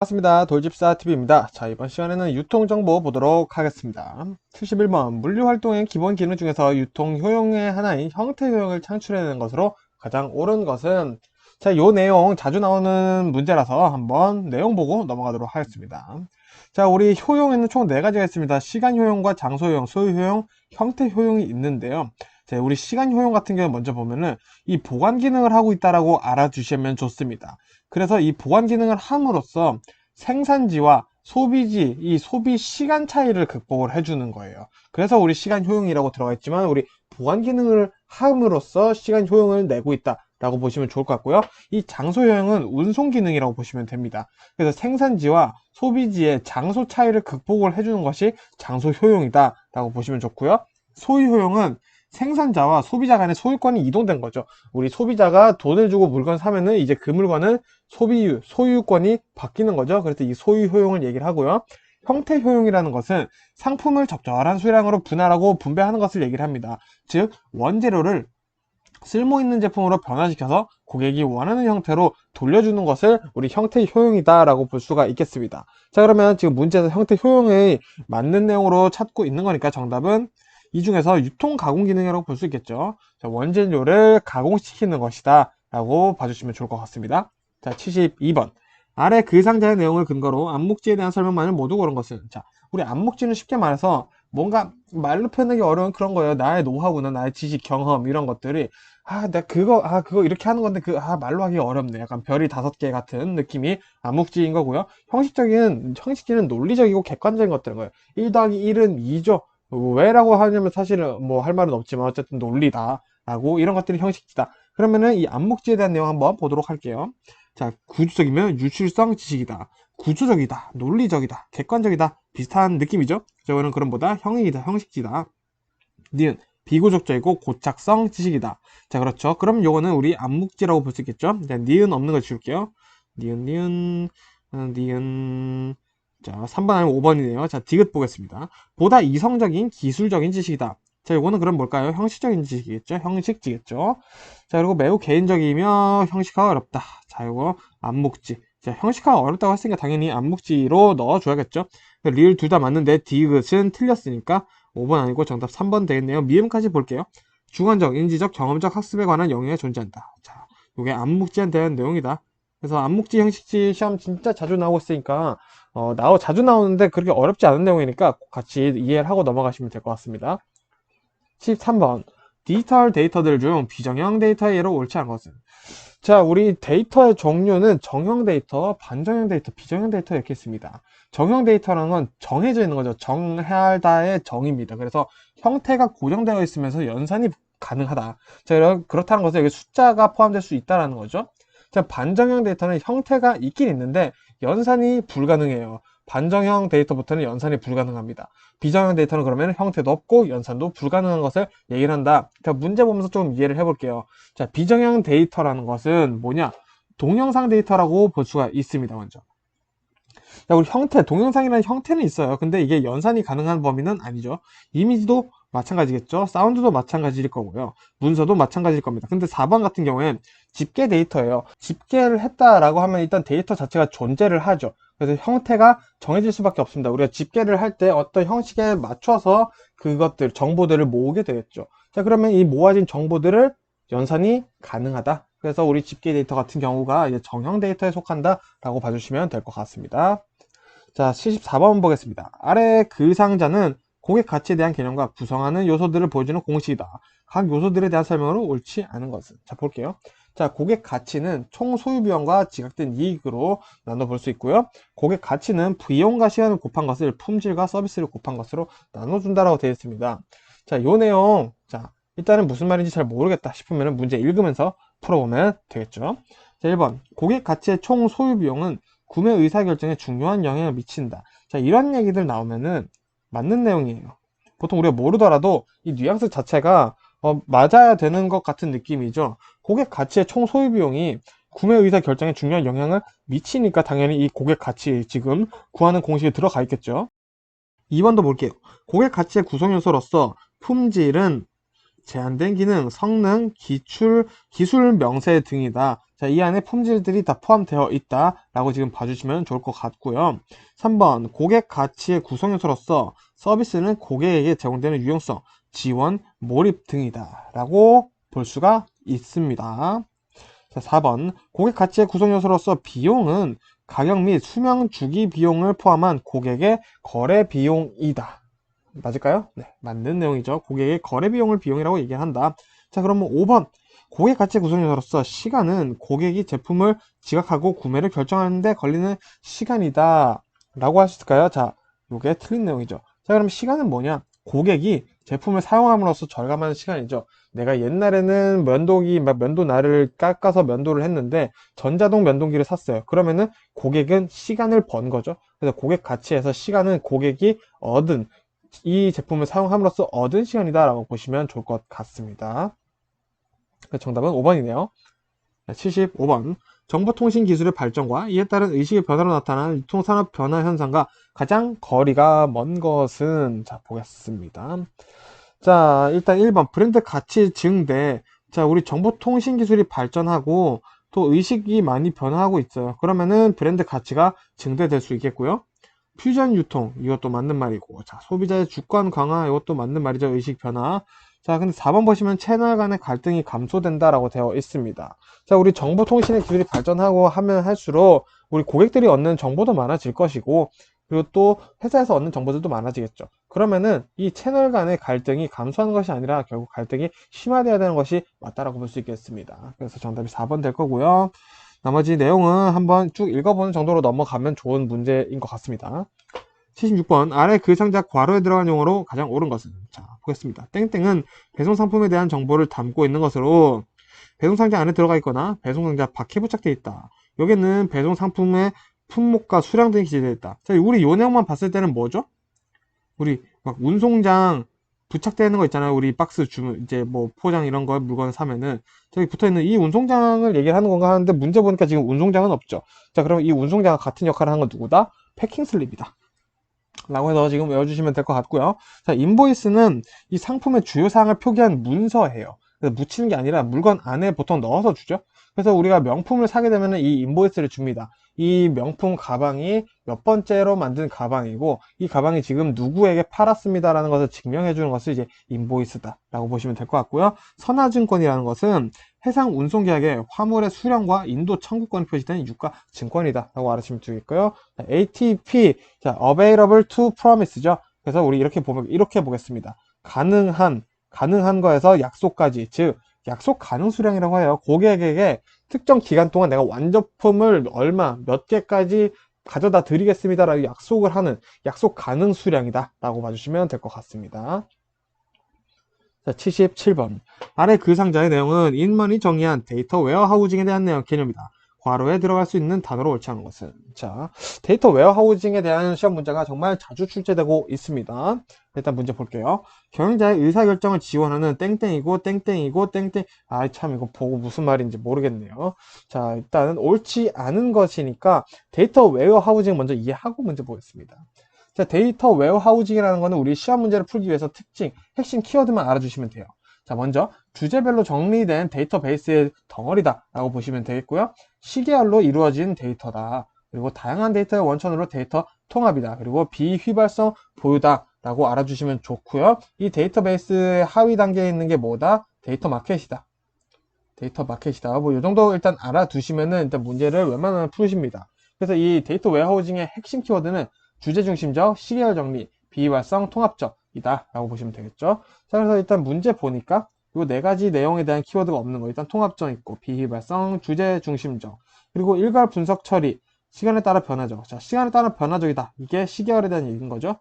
반갑습니다. 돌집사TV입니다. 자, 이번 시간에는 유통정보 보도록 하겠습니다. 71번 물류활동의 기본 기능 중에서 유통 효용의 하나인 형태 효용을 창출해내는 것으로 가장 옳은 것은, 자, 요 내용 자주 나오는 문제라서 한번 내용 보고 넘어가도록 하겠습니다. 자, 우리 효용에는 총 4가지가 있습니다. 시간 효용과 장소 효용, 소유 효용, 형태 효용이 있는데요. 자, 우리 시간 효용 같은 경우 먼저 보면은 이 보관 기능을 하고 있다라고 알아두시면 좋습니다. 그래서 이 보관 기능을 함으로써 생산지와 소비지, 이 소비 시간 차이를 극복을 해주는 거예요. 그래서 우리 시간 효용이라고 들어가 있지만 우리 보관 기능을 함으로써 시간 효용을 내고 있다라고 보시면 좋을 것 같고요. 이 장소 효용은 운송 기능이라고 보시면 됩니다. 그래서 생산지와 소비지의 장소 차이를 극복을 해주는 것이 장소 효용이다라고 보시면 좋고요. 소유 효용은 생산자와 소비자 간의 소유권이 이동된 거죠. 우리 소비자가 돈을 주고 물건 사면은 이제 그 물건은 소유권이 바뀌는 거죠. 그래서 이 소유 효용을 얘기를 하고요. 형태 효용이라는 것은 상품을 적절한 수량으로 분할하고 분배하는 것을 얘기를 합니다. 즉, 원재료를 쓸모 있는 제품으로 변화시켜서 고객이 원하는 형태로 돌려주는 것을 우리 형태 효용이다 라고 볼 수가 있겠습니다. 자, 그러면 지금 문제에서 형태 효용에 맞는 내용으로 찾고 있는 거니까 정답은 이 중에서 유통 가공 기능이라고 볼 수 있겠죠. 자, 원재료를 가공시키는 것이다 라고 봐주시면 좋을 것 같습니다. 자, 72번. 아래 그 상자의 내용을 근거로 암묵지에 대한 설명만을 모두 고른 것은, 자, 우리 암묵지는 쉽게 말해서 뭔가 말로 표현하기 어려운 그런 거예요. 나의 노하우나 나의 지식, 경험 이런 것들이 그거 이렇게 하는 건데 말로 하기 어렵네. 약간 별이 5개 같은 느낌이 암묵지인 거고요. 형식지는 논리적이고 객관적인 것들인 거예요. 1 더하기 1은 2죠. 왜라고 하냐면 사실은 뭐 할 말은 없지만 어쨌든 논리다 라고, 이런 것들이 형식지다. 그러면은 이 암묵지에 대한 내용 한번 보도록 할게요. 자, 구조적이면 유출성 지식이다, 구조적이다, 논리적이다, 객관적이다, 비슷한 느낌이죠. 저거는 그럼보다 형식지다. 니은 비고적적이고 고착성 지식이다. 자, 그렇죠. 그럼 요거는 우리 암묵지라고 볼 수 있겠죠. 자, 니은 없는 거 지울게요. 니은. 자, 3번 아니면 5번이네요. 자, 디귿 보겠습니다. 보다 이성적인 기술적인 지식이다. 자, 요거는 그럼 뭘까요? 형식적인 지식이겠죠? 형식지겠죠? 자, 그리고 매우 개인적이며 형식화가 어렵다. 자, 요거 암묵지. 자, 형식화가 어렵다고 했으니까 당연히 암묵지로 넣어줘야겠죠? 리을 둘 다 맞는데 디귿은 틀렸으니까 5번 아니고 정답 3번 되겠네요. 미음까지 볼게요. 주관적, 인지적, 경험적 학습에 관한 영역이 존재한다. 자, 요게 암묵지에 대한 내용이다. 그래서 암묵지, 형식지 시험 진짜 자주 나오고 있으니까 자주 나오는데 그렇게 어렵지 않은 내용이니까 같이 이해를 하고 넘어가시면 될 것 같습니다. 13번. 디지털 데이터들 중 비정형 데이터의 예로 옳지 않은 것은? 자, 우리 데이터의 종류는 정형 데이터, 반정형 데이터, 비정형 데이터 이렇게 있습니다. 정형 데이터라는 건 정해져 있는 거죠. 정하다의 정입니다. 그래서 형태가 고정되어 있으면서 연산이 가능하다. 자, 그렇다는 것은 여기 숫자가 포함될 수 있다는 거죠. 자, 반정형 데이터는 형태가 있긴 있는데 연산이 불가능해요. 반정형 데이터부터는 연산이 불가능합니다. 비정형 데이터는 그러면 형태도 없고 연산도 불가능한 것을 얘기를 한다. 자, 문제 보면서 좀 이해를 해볼게요. 자, 비정형 데이터라는 것은 뭐냐? 동영상 데이터라고 볼 수가 있습니다, 먼저. 자, 우리 동영상이라는 형태는 있어요. 근데 이게 연산이 가능한 범위는 아니죠. 이미지도 마찬가지겠죠. 사운드도 마찬가지일 거고요. 문서도 마찬가지일 겁니다. 근데 4번 같은 경우엔 집계 데이터예요. 집계를 했다라고 하면 일단 데이터 자체가 존재를 하죠. 그래서 형태가 정해질 수밖에 없습니다. 우리가 집계를 할 때 어떤 형식에 맞춰서 정보들을 모으게 되겠죠. 자, 그러면 이 모아진 정보들을 연산이 가능하다. 그래서 우리 집계 데이터 같은 경우가 이제 정형 데이터에 속한다라고 봐주시면 될 것 같습니다. 자, 74번 보겠습니다. 아래 그 상자는 고객 가치에 대한 개념과 구성하는 요소들을 보여주는 공식이다. 각 요소들에 대한 설명으로 옳지 않은 것은? 자, 볼게요. 자, 고객 가치는 총 소유 비용과 지각된 이익으로 나눠볼 수 있고요. 고객 가치는 비용과 시간을 곱한 것을 품질과 서비스를 곱한 것으로 나눠준다라고 되어 있습니다. 자, 요 내용, 자, 일단은 무슨 말인지 잘 모르겠다 싶으면 문제 읽으면서 풀어보면 되겠죠. 자, 1번. 고객 가치의 총 소유 비용은 구매 의사결정에 중요한 영향을 미친다. 자, 이런 얘기들 나오면은 맞는 내용이에요. 보통 우리가 모르더라도 이 뉘앙스 자체가 맞아야 되는 것 같은 느낌이죠. 고객 가치의 총 소유 비용이 구매 의사 결정에 중요한 영향을 미치니까 당연히 이 고객 가치 지금 구하는 공식에 들어가 있겠죠. 2번도 볼게요. 고객 가치의 구성 요소로서 품질은 제한된 기능, 성능, 기술 명세 등이다. 자, 이 안에 품질들이 다 포함되어 있다라고 지금 봐주시면 좋을 것 같고요. 3번, 고객 가치의 구성요소로서 서비스는 고객에게 제공되는 유용성, 지원, 몰입 등이다 라고 볼 수가 있습니다. 자, 4번, 고객 가치의 구성요소로서 비용은 가격 및 수명 주기 비용을 포함한 고객의 거래 비용이다. 맞을까요? 네, 맞는 내용이죠. 고객의 거래 비용을 비용이라고 얘기한다. 자, 그러면 5번. 고객 가치 구성요소로서 시간은 고객이 제품을 지각하고 구매를 결정하는데 걸리는 시간이다. 라고 하실까요? 자, 이게 틀린 내용이죠. 자, 그럼 시간은 뭐냐? 고객이 제품을 사용함으로써 절감하는 시간이죠. 내가 옛날에는 면도 날을 깎아서 면도를 했는데 전자동 면도기를 샀어요. 그러면은 고객은 시간을 번 거죠. 그래서 고객 가치에서 시간은 고객이 얻은 이 제품을 사용함으로써 얻은 시간이다 라고 보시면 좋을 것 같습니다. 정답은 5번이네요. 75번. 정보통신 기술의 발전과 이에 따른 의식의 변화로 나타나는 유통산업 변화 현상과 가장 거리가 먼 것은, 자, 보겠습니다. 자, 일단 1번. 브랜드 가치 증대. 자, 우리 정보통신 기술이 발전하고 또 의식이 많이 변화하고 있어요. 그러면은 브랜드 가치가 증대될 수 있겠고요. 퓨전 유통, 이것도 맞는 말이고. 자, 소비자의 주권 강화, 이것도 맞는 말이죠. 의식 변화. 자, 근데 4번 보시면 채널 간의 갈등이 감소된다라고 되어 있습니다. 자, 우리 정보통신의 기술이 발전하고 하면 할수록 우리 고객들이 얻는 정보도 많아질 것이고, 그리고 또 회사에서 얻는 정보들도 많아지겠죠. 그러면은 이 채널 간의 갈등이 감소하는 것이 아니라 결국 갈등이 심화되어야 되는 것이 맞다라고 볼 수 있겠습니다. 그래서 정답이 4번 될 거고요. 나머지 내용은 한번 쭉 읽어보는 정도로 넘어가면 좋은 문제인 것 같습니다. 76번. 아래 그 상자 괄호에 들어간 용어로 가장 옳은 것은? 자, 보겠습니다. 땡땡은 배송 상품에 대한 정보를 담고 있는 것으로 배송 상자 안에 들어가 있거나 배송 상자 밖에 부착되어 있다. 여기는 배송 상품의 품목과 수량 등이 기재되어 있다. 자, 우리 요 내용만 봤을 때는 뭐죠? 우리 막 운송장 부착되는 거 있잖아요. 우리 박스 주문, 이제 뭐 포장 이런 거 물건 사면은 저기 붙어 있는 이 운송장을 얘기를 하는 건가 하는데 문제 보니까 지금 운송장은 없죠. 자, 그럼 이 운송장과 같은 역할을 하는 건 누구다? 패킹 슬립이다. 라고 해서 지금 외워주시면 될 것 같고요. 자, 인보이스는 이 상품의 주요 사항을 표기한 문서예요. 그래서 묻히는 게 아니라 물건 안에 보통 넣어서 주죠. 그래서 우리가 명품을 사게 되면 이 인보이스를 줍니다. 이 명품 가방이 몇 번째로 만든 가방이고 이 가방이 지금 누구에게 팔았습니다 라는 것을 증명해 주는 것을 이제 인보이스다 라고 보시면 될 것 같고요. 선화증권이라는 것은 해상 운송계약의 화물의 수량과 인도 청구권이 표시된 유가 증권이다 라고 알아주시면 되겠고요. ATP, 자, available to promise죠. 그래서 우리 이렇게 보겠습니다. 가능한 거에서 약속까지, 즉 약속 가능 수량이라고 해요. 고객에게 특정 기간 동안 내가 완제품을 몇 개까지 가져다 드리겠습니다 라고 약속을 하는 약속 가능 수량이다 라고 봐주시면 될 것 같습니다. 자, 77번. 아래 그 상자의 내용은 인먼이 정의한 데이터 웨어하우징에 대한 개념이다. 괄호에 들어갈 수 있는 단어로 옳지 않은 것은? 자, 데이터 웨어하우징에 대한 시험 문제가 정말 자주 출제되고 있습니다. 일단 문제 볼게요. 경영자의 의사결정을 지원하는 땡땡이고 땡땡이고 땡땡. 아, 참 이거 보고 무슨 말인지 모르겠네요. 자, 일단은 옳지 않은 것이니까 데이터 웨어하우징 먼저 이해하고 문제 보겠습니다. 자, 데이터 웨어하우징이라는 거는 우리 시험 문제를 풀기 위해서 특징, 핵심 키워드만 알아주시면 돼요. 자, 먼저 주제별로 정리된 데이터베이스의 덩어리다 라고 보시면 되겠고요. 시계열로 이루어진 데이터다. 그리고 다양한 데이터의 원천으로 데이터 통합이다. 그리고 비휘발성 보유다 라고 알아주시면 좋고요. 이 데이터베이스의 하위 단계에 있는 게 뭐다? 데이터 마켓이다. 데이터 마켓이다. 뭐, 이 정도 일단 알아두시면은 일단 문제를 웬만하면 푸십니다. 그래서 이 데이터 웨어하우징의 핵심 키워드는 주제 중심적, 시계열 정리, 비활성, 통합적이다 라고 보시면 되겠죠. 자, 그래서 일단 문제 보니까 이 네 가지 내용에 대한 키워드가 없는 거. 일단 통합적 있고, 비휘발성, 주제 중심적, 그리고 일괄 분석 처리, 시간에 따라 변화적. 자, 시간에 따라 변화적이다. 이게 시계열에 대한 얘기인 거죠.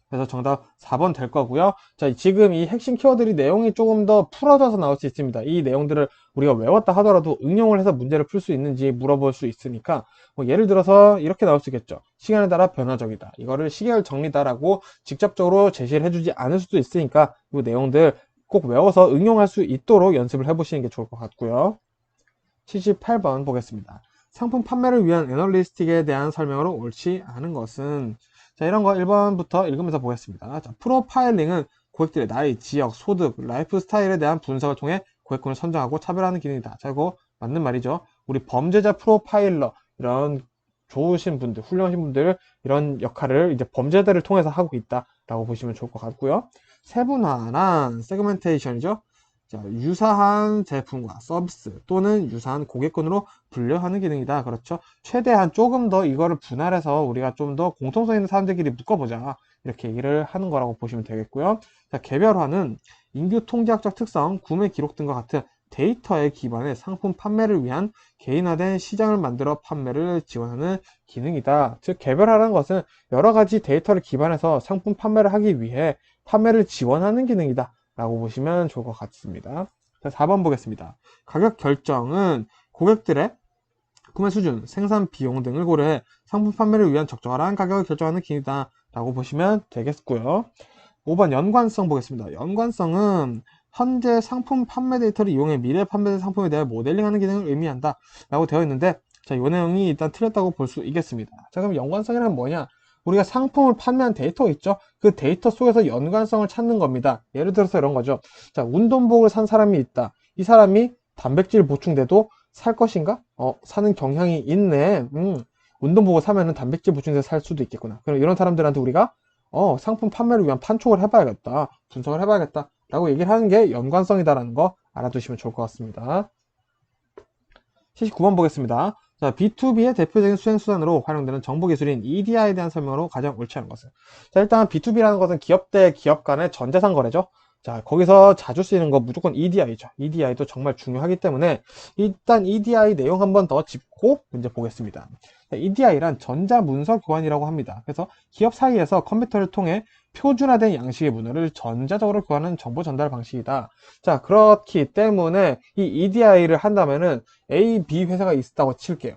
그래서 정답 4번 될 거고요. 자, 지금 이 핵심 키워드의 내용이 조금 더 풀어져서 나올 수 있습니다. 이 내용들을 우리가 외웠다 하더라도 응용을 해서 문제를 풀 수 있는지 물어볼 수 있으니까 뭐 예를 들어서 이렇게 나올 수 있겠죠. 시간에 따라 변화적이다. 이거를 시계열 정리다라고 직접적으로 제시를 해주지 않을 수도 있으니까 이 내용들 꼭 외워서 응용할 수 있도록 연습을 해보시는 게 좋을 것 같고요. 78번 보겠습니다. 상품 판매를 위한 애널리스틱에 대한 설명으로 옳지 않은 것은? 자, 이런 거 1번부터 읽으면서 보겠습니다. 자, 프로파일링은 고객들의 나이, 지역, 소득, 라이프 스타일에 대한 분석을 통해 고객군을 선정하고 차별하는 기능이다. 자, 이거 맞는 말이죠. 우리 범죄자 프로파일러, 이런 좋으신 분들, 훌륭하신 분들, 이런 역할을 이제 범죄자들을 통해서 하고 있다라고 보시면 좋을 것 같고요. 세분화란 세그멘테이션이죠. 자, 유사한 제품과 서비스 또는 유사한 고객군으로 분류하는 기능이다. 그렇죠. 최대한 조금 더 이거를 분할해서 우리가 좀 더 공통성 있는 사람들끼리 묶어보자. 이렇게 얘기를 하는 거라고 보시면 되겠고요. 자, 개별화는 인구 통계학적 특성, 구매 기록 등과 같은 데이터에 기반해 상품 판매를 위한 개인화된 시장을 만들어 판매를 지원하는 기능이다. 즉, 개별화라는 것은 여러 가지 데이터를 기반해서 상품 판매를 하기 위해 판매를 지원하는 기능이다. 라고 보시면 좋을 것 같습니다. 자, 4번 보겠습니다. 가격 결정은 고객들의 구매 수준, 생산 비용 등을 고려해 상품 판매를 위한 적절한 가격을 결정하는 기능이다. 라고 보시면 되겠고요. 5번 연관성 보겠습니다. 연관성은 현재 상품 판매 데이터를 이용해 미래 판매된 상품에 대해 모델링하는 기능을 의미한다 라고 되어 있는데, 자, 이 내용이 일단 틀렸다고 볼 수 있겠습니다. 자, 그럼 연관성이란 뭐냐? 우리가 상품을 판매한 데이터 있죠? 그 데이터 속에서 연관성을 찾는 겁니다. 예를 들어서 이런 거죠. 자, 운동복을 산 사람이 있다. 이 사람이 단백질 보충돼도 살 것인가? 사는 경향이 있네. 운동복을 사면은 단백질 보충돼서 살 수도 있겠구나. 그럼 이런 사람들한테 우리가 상품 판매를 위한 판촉을 해봐야겠다. 분석을 해봐야겠다. 라고 얘기를 하는 게 연관성이다라는 거 알아두시면 좋을 것 같습니다. 79번 보겠습니다. 자, B2B의 대표적인 수행수단으로 활용되는 정보기술인 EDI에 대한 설명으로 가장 옳지 않은 것은. 자, 일단 B2B라는 것은 기업 대 기업 간의 전자상 거래죠. 자, 거기서 자주 쓰이는 거 무조건 EDI죠. EDI도 정말 중요하기 때문에 일단 EDI 내용 한번 더 짚고 문제 보겠습니다. EDI란 전자문서 교환이라고 합니다. 그래서 기업 사이에서 컴퓨터를 통해 표준화된 양식의 문서를 전자적으로 교환하는 정보 전달 방식이다. 자, 그렇기 때문에 이 EDI를 한다면은 A, B 회사가 있다고 칠게요.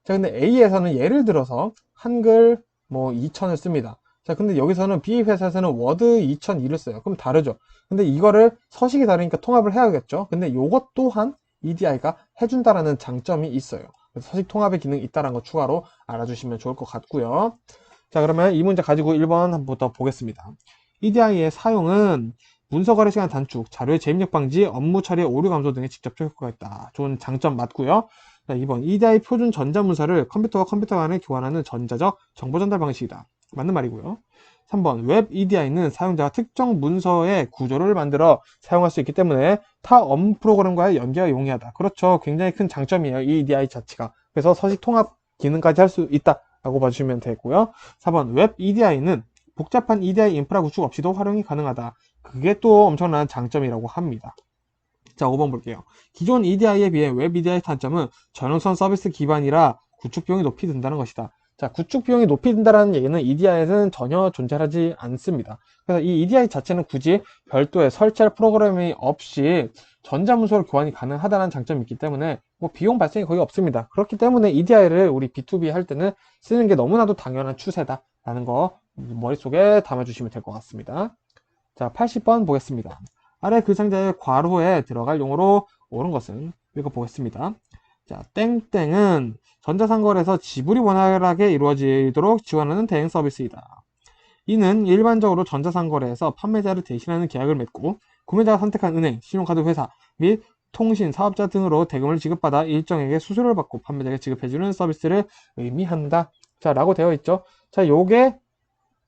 자, 근데 A에서는 예를 들어서 한글 뭐 2000을 씁니다. 자, 근데 여기서는 B 회사에서는 워드 2002를 써요. 그럼 다르죠. 근데 이거를 서식이 다르니까 통합을 해야겠죠. 근데 요것 또한 EDI가 해준다라는 장점이 있어요. 그래서 서식 통합의 기능이 있다는 거 추가로 알아주시면 좋을 것 같고요. 자, 그러면 이 문제 가지고 1번 한번 더 보겠습니다. EDI의 사용은 문서 거래 시간 단축, 자료의 재입력 방지, 업무 처리의 오류 감소 등에 직접적 효과가 있다. 좋은 장점 맞고요. 자, 2번 EDI 표준 전자문서를 컴퓨터와 컴퓨터 간에 교환하는 전자적 정보 전달 방식이다. 맞는 말이고요. 3번 웹 EDI는 사용자가 특정 문서의 구조를 만들어 사용할 수 있기 때문에 타 업무 프로그램과의 연계가 용이하다. 그렇죠. 굉장히 큰 장점이에요. 이 EDI 자체가. 그래서 서식 통합 기능까지 할 수 있다 라고 봐주시면 되고요. 4번 웹 EDI는 복잡한 EDI 인프라 구축 없이도 활용이 가능하다. 그게 또 엄청난 장점이라고 합니다. 자, 5번 볼게요. 기존 EDI에 비해 웹 EDI 단점은 전용선 서비스 기반이라 구축 비용이 높이 든다는 것이다. 자, 구축 비용이 높이 든다는 얘기는 EDI에는 전혀 존재하지 않습니다. 그래서 이 EDI 자체는 굳이 별도의 설치할 프로그램이 없이 전자문서로 교환이 가능하다는 장점이 있기 때문에 뭐 비용 발생이 거의 없습니다. 그렇기 때문에 EDI를 우리 B2B 할 때는 쓰는 게 너무나도 당연한 추세다라는 거 머릿속에 담아주시면 될 것 같습니다. 자, 80번 보겠습니다. 아래 글상자의 괄호에 들어갈 용어로 옳은 것은 읽어보겠습니다. 자, 땡땡은 전자상거래에서 지불이 원활하게 이루어지도록 지원하는 대행 서비스이다. 이는 일반적으로 전자상거래에서 판매자를 대신하는 계약을 맺고 구매자가 선택한 은행, 신용카드 회사 및 통신, 사업자 등으로 대금을 지급받아 일정에게 수수료를 받고 판매자에게 지급해주는 서비스를 의미한다. 자, 라고 되어 있죠. 자, 요게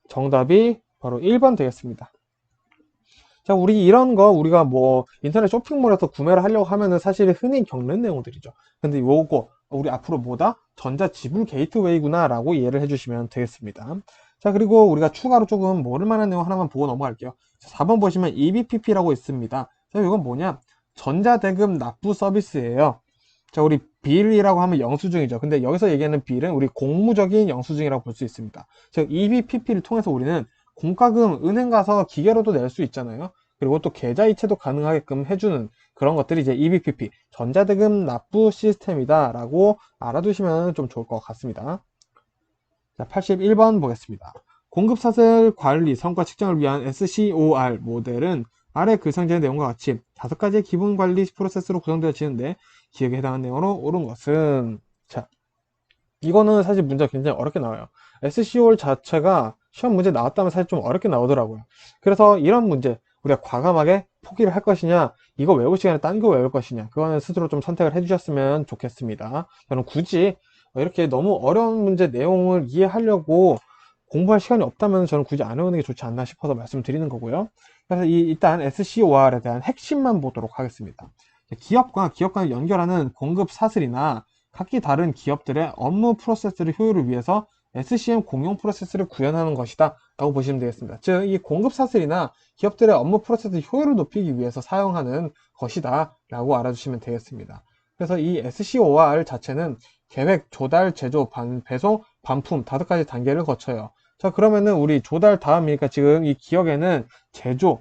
정답이 바로 1번 되겠습니다. 자, 우리 이런 거 우리가 뭐 인터넷 쇼핑몰에서 구매를 하려고 하면은 사실 흔히 겪는 내용들이죠. 근데 요거 우리 앞으로 뭐다? 전자지불 게이트웨이구나 라고 이해를 해주시면 되겠습니다. 자, 그리고 우리가 추가로 조금 모를 만한 내용 하나만 보고 넘어갈게요. 자, 4번 보시면 EBPP라고 있습니다. 자, 이건 뭐냐? 전자대금 납부 서비스예요. 자, 우리 빌이라고 하면 영수증이죠. 근데 여기서 얘기하는 빌은 우리 공무적인 영수증이라고 볼 수 있습니다. 즉 EBPP를 통해서 우리는 공과금 은행 가서 기계로도 낼 수 있잖아요. 그리고 또 계좌 이체도 가능하게끔 해주는 그런 것들이 이제 EBPP, 전자대금 납부 시스템이다 라고 알아두시면 좀 좋을 것 같습니다. 자, 81번 보겠습니다. 공급사슬 관리 성과 측정을 위한 SCOR 모델은 아래 글상자의 내용과 같이 5가지의 기본 관리 프로세스로 구성되어지는데 기억에 해당하는 내용으로 옳은 것은, 자, 이거는 사실 문제가 굉장히 어렵게 나와요. SCOR 자체가 시험 문제 나왔다면 사실 좀 어렵게 나오더라고요. 그래서 이런 문제 우리가 과감하게 포기를 할 것이냐, 이거 외울 시간에 딴 거 외울 것이냐, 그거는 스스로 좀 선택을 해주셨으면 좋겠습니다. 저는 굳이 이렇게 너무 어려운 문제 내용을 이해하려고 공부할 시간이 없다면 저는 굳이 안 외우는 게 좋지 않나 싶어서 말씀드리는 거고요. 그래서 일단 SCOR에 대한 핵심만 보도록 하겠습니다. 기업과 기업간을 연결하는 공급 사슬이나 각기 다른 기업들의 업무 프로세스를 효율을 위해서 SCM 공용 프로세스를 구현하는 것이다 라고 보시면 되겠습니다. 즉, 이 공급 사슬이나 기업들의 업무 프로세스 효율을 높이기 위해서 사용하는 것이다 라고 알아주시면 되겠습니다. 그래서 이 SCOR 자체는 계획, 조달, 제조, 배송, 반품 5가지 단계를 거쳐요. 자, 그러면은 우리 조달 다음이니까 지금 이 기억에는 제조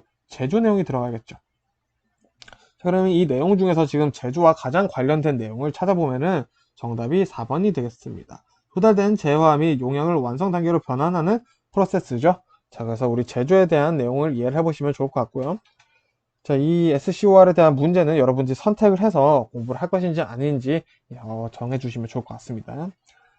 내용이 들어가겠죠. 자, 그러면 이 내용 중에서 지금 제조와 가장 관련된 내용을 찾아보면은 정답이 4번이 되겠습니다. 조달된 재화 및 용량을 완성 단계로 변환하는 프로세스죠. 자, 그래서 우리 제조에 대한 내용을 이해를 해보시면 좋을 것 같고요. 자, 이 SCOR에 대한 문제는 여러분들이 선택을 해서 공부를 할 것인지 아닌지 정해주시면 좋을 것 같습니다.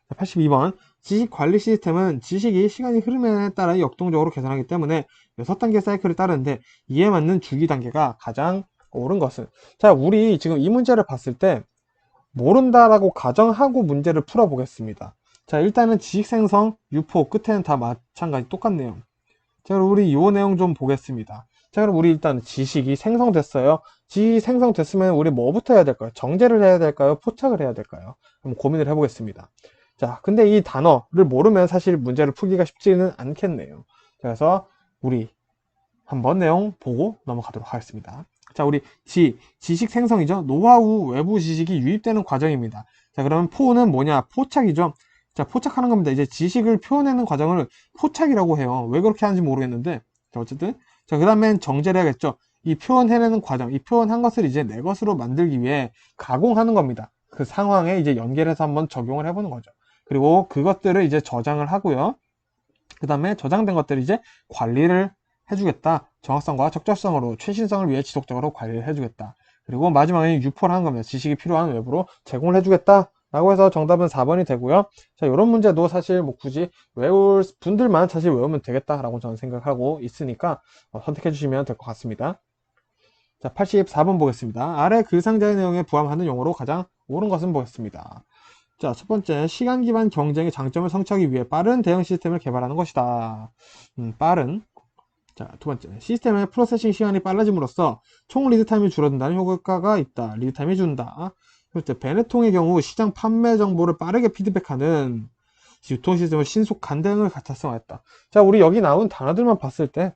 82번. 지식 관리 시스템은 지식이 시간이 흐름에 따라 역동적으로 개선하기 때문에 6단계 사이클을 따르는데 이에 맞는 주기 단계가 가장 옳은 것은. 자, 우리 지금 이 문제를 봤을 때 모른다라고 가정하고 문제를 풀어보겠습니다. 자, 일단은 지식 생성, 유포 끝에는 다 마찬가지 똑같네요. 자, 그럼 우리 이 내용 좀 보겠습니다. 자, 그럼 우리 일단 지식이 생성됐어요. 지식이 생성됐으면 우리 뭐부터 해야 될까요? 정제를 해야 될까요? 포착을 해야 될까요? 한번 고민을 해보겠습니다. 자, 근데 이 단어를 모르면 사실 문제를 풀기가 쉽지는 않겠네요. 그래서 우리 한번 내용 보고 넘어가도록 하겠습니다. 자, 우리 지식 생성이죠. 노하우 외부 지식이 유입되는 과정입니다. 자, 그러면 포는 뭐냐? 포착이죠. 자, 포착하는 겁니다. 이제 지식을 표현하는 과정을 포착이라고 해요. 왜 그렇게 하는지 모르겠는데. 자, 어쨌든. 자, 그 다음엔 정제를 해야겠죠. 이 표현해내는 과정, 이 표현한 것을 이제 내 것으로 만들기 위해 가공하는 겁니다. 그 상황에 이제 연결해서 한번 적용을 해보는 거죠. 그리고 그것들을 이제 저장을 하고요. 그 다음에 저장된 것들을 이제 관리를 해주겠다. 정확성과 적절성으로 최신성을 위해 지속적으로 관리를 해주겠다. 그리고 마지막에 유포를 하는 겁니다. 지식이 필요한 외부로 제공을 해주겠다. 라고 해서 정답은 4번이 되고요. 자, 이런 문제도 사실 뭐 굳이 외울 분들만 사실 외우면 되겠다라고 저는 생각하고 있으니까 선택해 주시면 될 것 같습니다. 자, 84번 보겠습니다. 아래 그 상자의 내용에 부합하는 용어로 가장 옳은 것은 보겠습니다. 자, 첫 번째, 시간 기반 경쟁의 장점을 성취하기 위해 빠른 대응 시스템을 개발하는 것이다. 빠른. 자, 두 번째, 시스템의 프로세싱 시간이 빨라짐으로써 총 리드타임이 줄어든다는 효과가 있다. 리드타임이 준다. 그렇죠. 베네통의 경우 시장 판매 정보를 빠르게 피드백하는 유통 시스템을 신속한 대응을 달성했다. 자, 우리 여기 나온 단어들만 봤을 때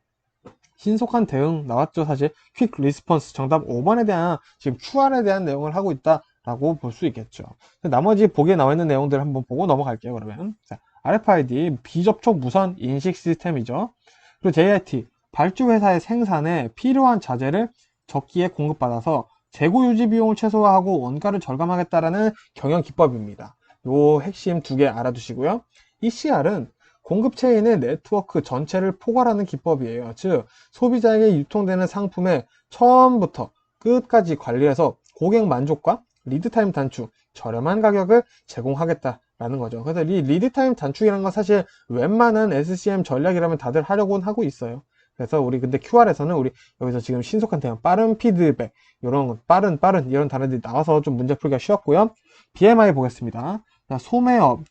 신속한 대응 나왔죠. 사실 퀵 리스폰스 정답 5번에 대한 지금 QR에 대한 내용을 하고 있다라고 볼 수 있겠죠. 나머지 보기에 나와 있는 내용들을 한번 보고 넘어갈게요. 그러면 자, RFID 비접촉 무선 인식 시스템이죠. 그리고 JIT 발주 회사의 생산에 필요한 자재를 적기에 공급받아서 재고 유지 비용을 최소화하고 원가를 절감하겠다라는 경영 기법입니다. 요 핵심 2개 알아두시고요. ECR은 공급 체인의 네트워크 전체를 포괄하는 기법이에요. 즉 소비자에게 유통되는 상품의 처음부터 끝까지 관리해서 고객 만족과 리드타임 단축, 저렴한 가격을 제공하겠다라는 거죠. 그래서 이 리드타임 단축이라는 건 사실 웬만한 SCM 전략이라면 다들 하려고는 하고 있어요. 그래서 우리 근데 QR에서는 우리 여기서 지금 신속한 대응, 빠른 피드백, 이런 빠른 이런 단어들이 나와서 좀 문제 풀기가 쉬웠고요. BMI 보겠습니다. 자,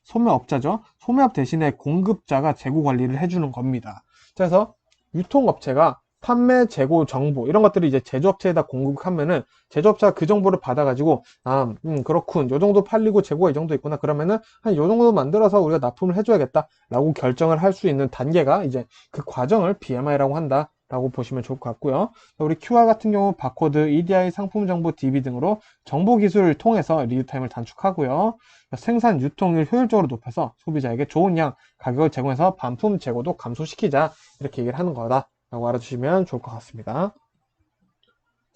소매업자죠. 소매업 대신에 공급자가 재고 관리를 해주는 겁니다. 그래서 유통업체가 판매, 재고 정보 이런 것들을 이제 제조업체에다 공급하면은 제조업체가 그 정보를 받아가지고 그렇군, 요 정도 팔리고 재고가 이 정도 있구나, 그러면은 한 요 정도 만들어서 우리가 납품을 해줘야겠다 라고 결정을 할 수 있는 단계가 이제 그 과정을 BMI라고 한다 라고 보시면 좋을 것 같고요. 우리 QR 같은 경우 바코드, EDI, 상품 정보, DB 등으로 정보 기술을 통해서 리드타임을 단축하고요. 생산 유통을 효율적으로 높여서 소비자에게 좋은 양, 가격을 제공해서 반품 재고도 감소시키자, 이렇게 얘기를 하는 거다 라고 알아주시면 좋을 것 같습니다.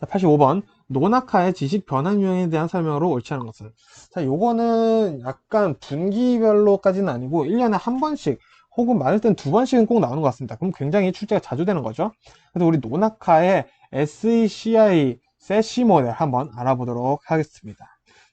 자, 85번. 노나카의 지식 변환 유형에 대한 설명으로 옳지 않은 것은. 자, 요거는 약간 분기별로까지는 아니고 1년에 한 번씩 혹은 많을 땐 2번씩은 꼭 나오는 것 같습니다. 그럼 굉장히 출제가 자주 되는 거죠. 그래서 우리 노나카의 SECI 세시 모델 한번 알아보도록 하겠습니다.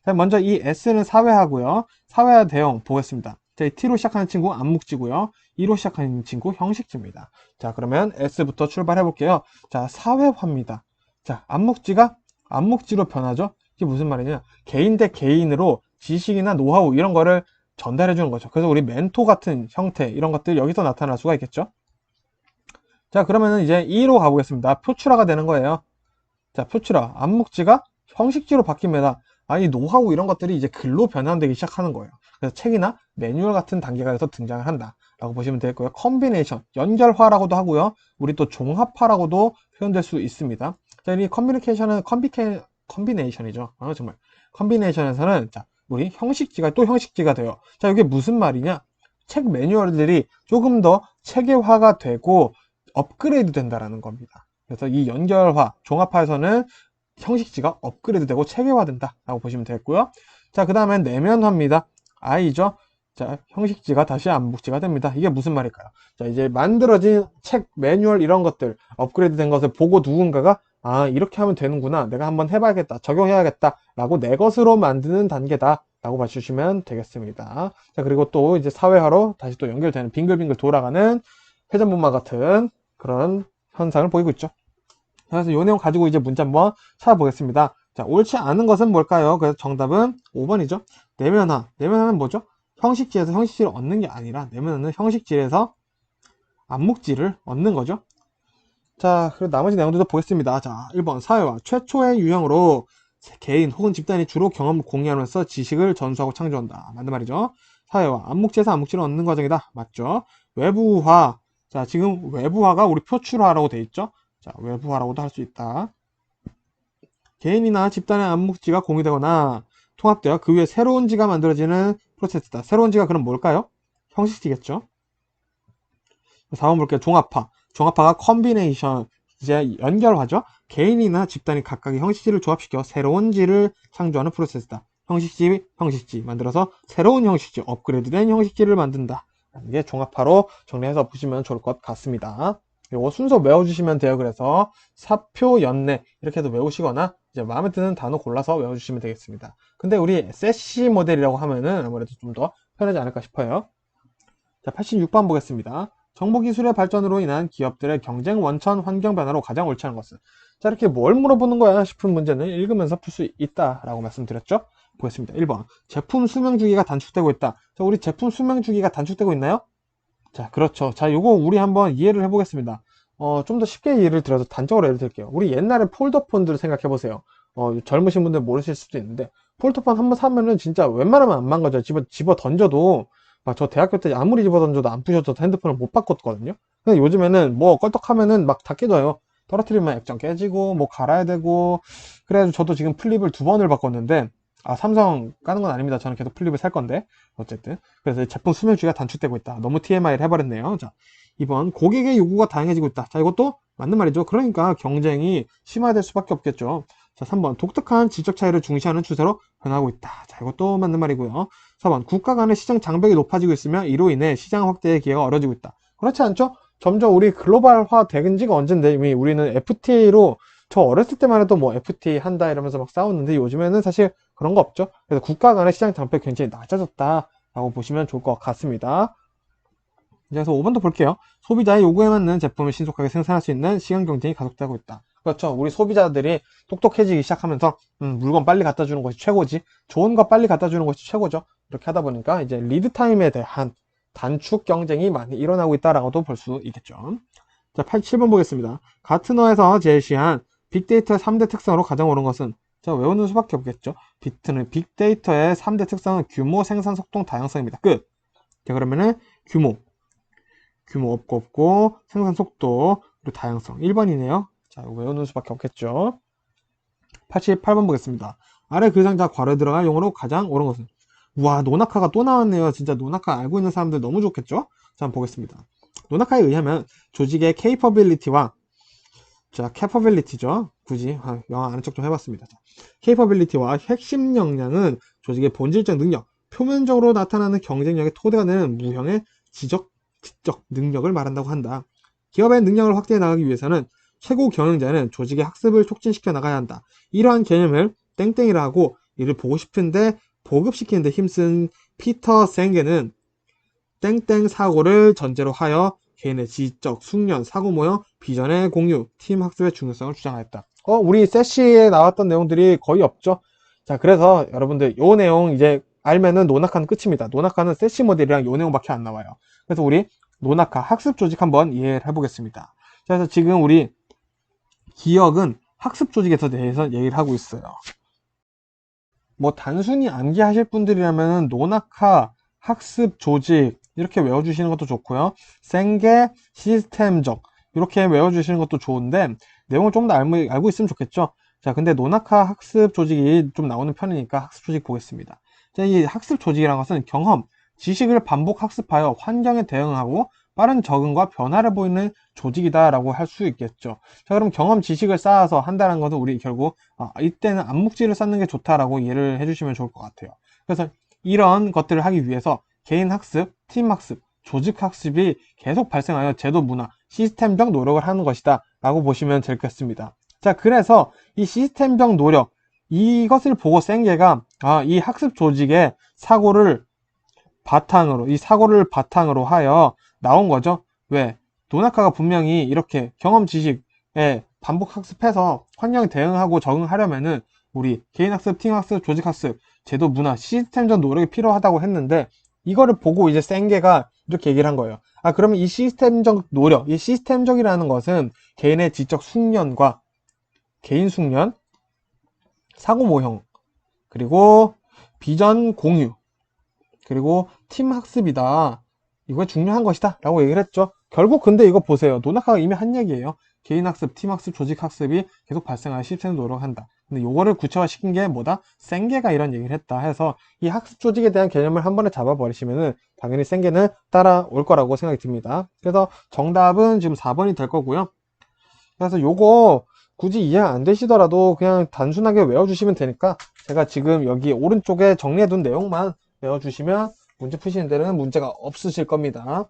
자, 먼저 이 S는 사회하고요. 사회화 대형 보겠습니다. 자, T로 시작하는 친구 암묵지고요. E로 시작하는 친구 형식지입니다. 자, 그러면 S부터 출발해 볼게요. 자, 사회화입니다. 자, 암묵지로 변하죠. 이게 무슨 말이냐? 개인 대 개인으로 지식이나 노하우 이런 거를 전달해 주는 거죠. 그래서 우리 멘토 같은 형태 이런 것들 여기서 나타날 수가 있겠죠. 자, 그러면은 이제 2로 가보겠습니다. 표출화가 되는 거예요. 자, 표출화. 암묵지가 형식지로 바뀝니다. 이 노하우 이런 것들이 이제 글로 변환되기 시작하는 거예요. 그래서 책이나 매뉴얼 같은 단계가 돼서 등장을 한다 라고 보시면 되겠고요. 컨비네이션, 연결화라고도 하고요. 우리 또 종합화라고도 표현될 수 있습니다. 자, 이 커뮤니케이션은 컨비네이션이죠. 정말 컨비네이션에서는 자, 우리 형식지가 또 형식지가 돼요. 자, 이게 무슨 말이냐? 책 매뉴얼들이 조금 더 체계화가 되고 업그레이드 된다라는 겁니다. 그래서 이 연결화, 종합화에서는 형식지가 업그레이드 되고 체계화된다 라고 보시면 되겠고요. 자, 그 다음엔 내면화입니다. I죠. 자, 형식지가 다시 암묵지가 됩니다. 이게 무슨 말일까요? 자, 이제 만들어진 책, 매뉴얼 이런 것들 업그레이드 된 것을 보고 누군가가 이렇게 하면 되는구나. 내가 한번 해봐야겠다. 적용해야겠다. 라고 내 것으로 만드는 단계다. 라고 봐주시면 되겠습니다. 자, 그리고 또 이제 사회화로 다시 또 연결되는 빙글빙글 돌아가는 회전목마 같은 그런 현상을 보이고 있죠. 그래서 이 내용 가지고 이제 문제 한번 찾아보겠습니다. 자, 옳지 않은 것은 뭘까요? 그래서 정답은 5번이죠. 내면화. 내면화는 뭐죠? 형식지에서 형식지를 얻는 게 아니라 내면화는 형식지에서 암묵지를 얻는 거죠. 자, 그리고 나머지 내용들도 보겠습니다. 자, 1번 사회화. 최초의 유형으로 개인 혹은 집단이 주로 경험을 공유하면서 지식을 전수하고 창조한다. 맞는 말이죠. 사회화. 암묵지에서 암묵지를 얻는 과정이다. 맞죠? 외부화. 자, 지금 외부화가 우리 표출화라고 돼 있죠. 자, 외부화라고도 할 수 있다. 개인이나 집단의 암묵지가 공유되거나 통합되어 그 위에 새로운 지가 만들어지는 프로세스다. 새로운 지가 그럼 뭘까요? 형식지겠죠. 4번 볼게요. 종합화. 종합화가 컨비네이션, 이제 연결화죠. 개인이나 집단이 각각의 형식지를 조합시켜 새로운 지를 창조하는 프로세스다. 형식지 만들어서 새로운 형식지, 업그레이드된 형식지를 만든다. 이게 종합화로 정리해서 보시면 좋을 것 같습니다. 이거 순서 외워주시면 돼요. 그래서 사표, 연내 이렇게 해서 외우시거나 이제 마음에 드는 단어 골라서 외워주시면 되겠습니다. 근데 우리 세시 모델이라고 하면은 아무래도 좀 더 편하지 않을까 싶어요. 자, 86번 보겠습니다. 정보기술의 발전으로 인한 기업들의 경쟁 원천 환경 변화로 가장 옳지 않은 것은? 자, 이렇게 뭘 물어보는 거야 싶은 문제는 읽으면서 풀 수 있다라고 말씀드렸죠. 보겠습니다. 1번 제품 수명 주기가 단축되고 있다. 자, 우리 제품 수명 주기가 단축되고 있나요? 자, 그렇죠. 자, 요거 우리 한번 이해를 해보겠습니다. 좀 더 쉽게 예를 들어서 단적으로 예를 들게요. 우리 옛날에 폴더폰들을 생각해보세요. 젊으신 분들 모르실 수도 있는데, 폴더폰 한번 사면은 진짜 웬만하면 안 망가져요. 집어 던져도, 막 저 대학교 때 아무리 집어 던져도 안 부셔져서 핸드폰을 못 바꿨거든요. 근데 요즘에는 뭐 껄떡하면은 막 다 깨져요. 떨어뜨리면 액정 깨지고, 뭐 갈아야 되고, 그래가지고 저도 지금 플립을 2번을 바꿨는데, 삼성 까는 건 아닙니다. 저는 계속 플립을 살 건데. 어쨌든. 그래서 제품 수명주기가 단축되고 있다. 너무 TMI를 해버렸네요. 자, 2번. 고객의 요구가 다양해지고 있다. 자, 이것도 맞는 말이죠. 그러니까 경쟁이 심화될 수밖에 없겠죠. 자, 3번. 독특한 지적 차이를 중시하는 추세로 변하고 있다. 자, 이것도 맞는 말이고요. 4번. 국가 간의 시장 장벽이 높아지고 있으며 이로 인해 시장 확대의 기회가 어려지고 있다. 그렇지 않죠? 점점 우리 글로벌화 된 지가 언젠데 이미 우리는 FTA로 저 어렸을 때만 해도 뭐 FTA 한다 이러면서 막 싸웠는데 요즘에는 사실 그런 거 없죠. 그래서 국가 간의 시장 장벽이 굉장히 낮아졌다라고 보시면 좋을 것 같습니다. 그래서 5번도 볼게요. 소비자의 요구에 맞는 제품을 신속하게 생산할 수 있는 시장 경쟁이 가속되고 있다. 그렇죠. 우리 소비자들이 똑똑해지기 시작하면서 물건 빨리 갖다 주는 것이 최고지. 좋은 거 빨리 갖다 주는 것이 최고죠. 이렇게 하다 보니까 이제 리드 타임에 대한 단축 경쟁이 많이 일어나고 있다라고도 볼 수 있겠죠. 자, 87번 보겠습니다. 가트너에서 제시한 빅데이터의 3대 특성으로 가장 옳은 것은? 자, 외우는 수밖에 없겠죠. 빅데이터의 3대 특성은 규모, 생산 속도, 다양성입니다. 끝. 자, 그러면은 규모 없고 생산 속도, 그리고 다양성 1번이네요. 자, 외우는 수밖에 없겠죠. 88번 보겠습니다. 아래 그 상자 괄호에 들어갈 용어로 가장 옳은 것은? 우와, 노나카가 또 나왔네요. 진짜 노나카 알고 있는 사람들 너무 좋겠죠? 자, 한번 보겠습니다. 노나카에 의하면 조직의 capability와 자, capability죠. 굳이 영어 아는 척 좀 해봤습니다. 자, capability와 핵심 역량은 조직의 본질적 능력, 표면적으로 나타나는 경쟁력의 토대가 되는 무형의 지적 능력을 말한다고 한다. 기업의 능력을 확대해 나가기 위해서는 최고 경영자는 조직의 학습을 촉진시켜 나가야 한다. 이러한 개념을 땡땡이라 하고 이를 보고 싶은데 보급시키는데 힘쓴 피터 생게는 땡땡 사고를 전제로 하여 개인의 지적, 숙련, 사고 모형, 비전의 공유, 팀 학습의 중요성을 주장하였다. 우리 세시에 나왔던 내용들이 거의 없죠. 자, 그래서 여러분들 요 내용 이제 알면은 노나카는 끝입니다. 노나카는 세시 모델이랑 요 내용밖에 안 나와요. 그래서 우리 노나카 학습 조직 한번 이해를 해보겠습니다. 자, 그래서 지금 우리 기억은 학습 조직에 대해서 얘기를 하고 있어요. 뭐 단순히 암기하실 분들이라면 노나카 학습 조직 이렇게 외워주시는 것도 좋고요. 생계 시스템적 이렇게 외워주시는 것도 좋은데 내용을 좀 더 알고 있으면 좋겠죠. 자, 근데 노나카 학습 조직이 좀 나오는 편이니까 학습 조직 보겠습니다. 자, 이 학습 조직이라는 것은 경험, 지식을 반복 학습하여 환경에 대응하고 빠른 적응과 변화를 보이는 조직이다라고 할 수 있겠죠. 자, 그럼 경험 지식을 쌓아서 한다는 것은 우리 결국 이때는 암묵지를 쌓는 게 좋다라고 이해를 해주시면 좋을 것 같아요. 그래서 이런 것들을 하기 위해서 개인 학습, 팀 학습, 조직 학습이 계속 발생하여 제도 문화, 시스템적 노력을 하는 것이다 라고 보시면 되겠습니다. 자, 그래서 이 시스템적 노력, 이것을 보고 생계가 이 학습 조직의 이 사고를 바탕으로 하여 나온 거죠. 왜? 노나카가 분명히 이렇게 경험 지식에 반복 학습해서 환경에 대응하고 적응하려면은 우리 개인 학습, 팀 학습, 조직 학습, 제도 문화, 시스템적 노력이 필요하다고 했는데 이거를 보고 이제 생계가 이렇게 얘기를 한 거예요. 그러면 이 시스템적 노력, 이 시스템적이라는 것은 개인의 지적 숙련과 개인 숙련, 사고 모형, 그리고 비전 공유, 그리고 팀 학습이다. 이거 중요한 것이다 라고 얘기를 했죠. 결국 근데 이거 보세요. 노나카가 이미 한 얘기예요. 개인 학습, 팀 학습, 조직 학습이 계속 발생할 시스템을 노력한다. 근데 요거를 구체화시킨 게 뭐다? 생계가 이런 얘기를 했다 해서 이 학습 조직에 대한 개념을 한 번에 잡아버리시면은 당연히 생계는 따라올 거라고 생각이 듭니다. 그래서 정답은 지금 4번이 될 거고요. 그래서 요거 굳이 이해 안 되시더라도 그냥 단순하게 외워주시면 되니까 제가 지금 여기 오른쪽에 정리해둔 내용만 외워주시면 문제 푸시는 데는 문제가 없으실 겁니다.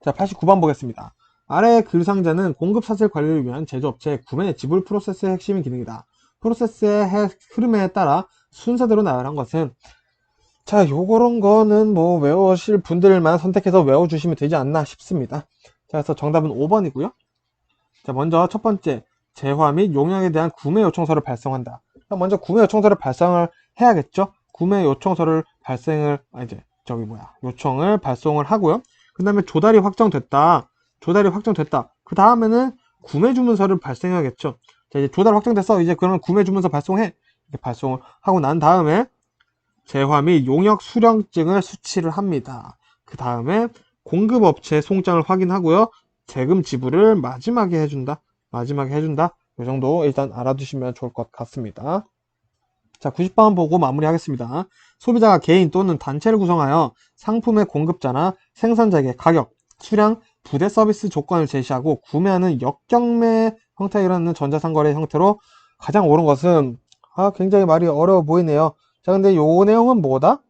자, 89번 보겠습니다. 아래 글 상자는 공급 사슬 관리를 위한 제조업체 구매 지불 프로세스의 핵심 기능이다. 프로세스의 흐름에 따라 순서대로 나열한 것은 자, 요런 거는 뭐 외우실 분들만 선택해서 외워주시면 되지 않나 싶습니다. 자, 그래서 정답은 5번이고요. 자, 먼저 첫 번째, 재화 및 용역에 대한 구매 요청서를 발송한다. 먼저 구매 요청서를 발송을 해야겠죠? 구매 요청서를 요청을 발송을 하고요. 그 다음에 조달이 확정됐다. 그 다음에는 구매 주문서를 발송해야겠죠. 자, 이제 조달 확정됐어. 이제 그러면 구매 주문서 발송해. 이렇게 발송을 하고 난 다음에 재화 및 용역 수령증을 수취를 합니다. 그 다음에 공급업체 송장을 확인하고요. 세금 지불을 마지막에 해준다. 이 정도 일단 알아두시면 좋을 것 같습니다. 자, 90번 보고 마무리하겠습니다. 소비자가 개인 또는 단체를 구성하여 상품의 공급자나 생산자에게 가격, 수량, 부대 서비스 조건을 제시하고 구매하는 역경매 형태에 이르는 전자상거래 형태로 가장 옳은 것은 굉장히 말이 어려워 보이네요. 자, 근데 요 내용은 뭐다?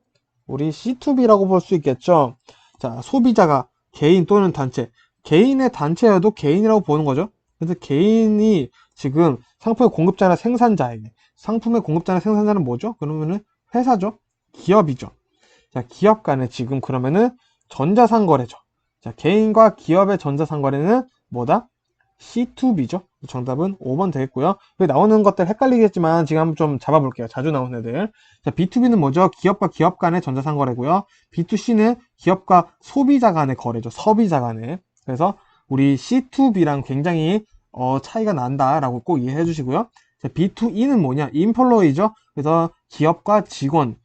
우리 C2B라고 볼 수 있겠죠. 자, 소비자가 개인 또는 단체, 개인의 단체여도 개인이라고 보는 거죠. 그래서 개인이 지금 상품의 공급자나 생산자에게, 상품의 공급자나 생산자는 뭐죠? 그러면은 회사죠. 기업이죠. 자, 기업 간에 지금 그러면은 전자상거래죠. 자, 개인과 기업의 전자상거래는 뭐다? C2B죠. 정답은 5번 되겠고요. 여기 나오는 것들 헷갈리겠지만 지금 한번 좀 잡아볼게요. 자주 나오는 애들. 자, B2B는 뭐죠? 기업과 기업 간의 전자상거래고요. B2C는 기업과 소비자 간의 거래죠. 서비자 간의. 그래서 우리 C2B랑 굉장히 차이가 난다라고 꼭 이해해 주시고요. 자, B2E는 뭐냐? 인플로이죠. 그래서 기업과 직원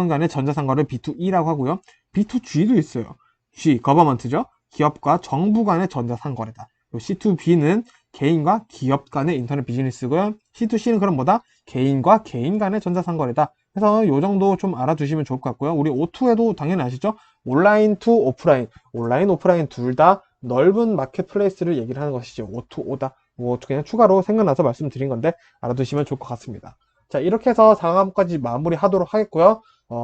간의 전자상거래를 B2E라고 하고요. B2G도 있어요. G, 거버먼트죠. 기업과 정부 간의 전자상거래다. C2B는 개인과 기업 간의 인터넷 비즈니스고요. C2C는 그럼 뭐다? 개인과 개인 간의 전자상거래다. 그래서 요 정도 좀 알아두시면 좋을 것 같고요. 우리 O2에도 당연히 아시죠? 온라인 투 오프라인, 온라인, 오프라인 둘 다 넓은 마켓플레이스를 얘기를 하는 것이죠. O2O다. 뭐 그냥 추가로 생각나서 말씀드린 건데 알아두시면 좋을 것 같습니다. 자, 이렇게 해서 4과목까지 마무리하도록 하겠고요.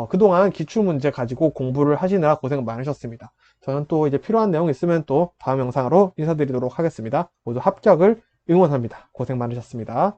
그동안 기출문제 가지고 공부를 하시느라 고생 많으셨습니다. 저는 또 이제 필요한 내용 있으면 또 다음 영상으로 인사드리도록 하겠습니다. 모두 합격을 응원합니다. 고생 많으셨습니다.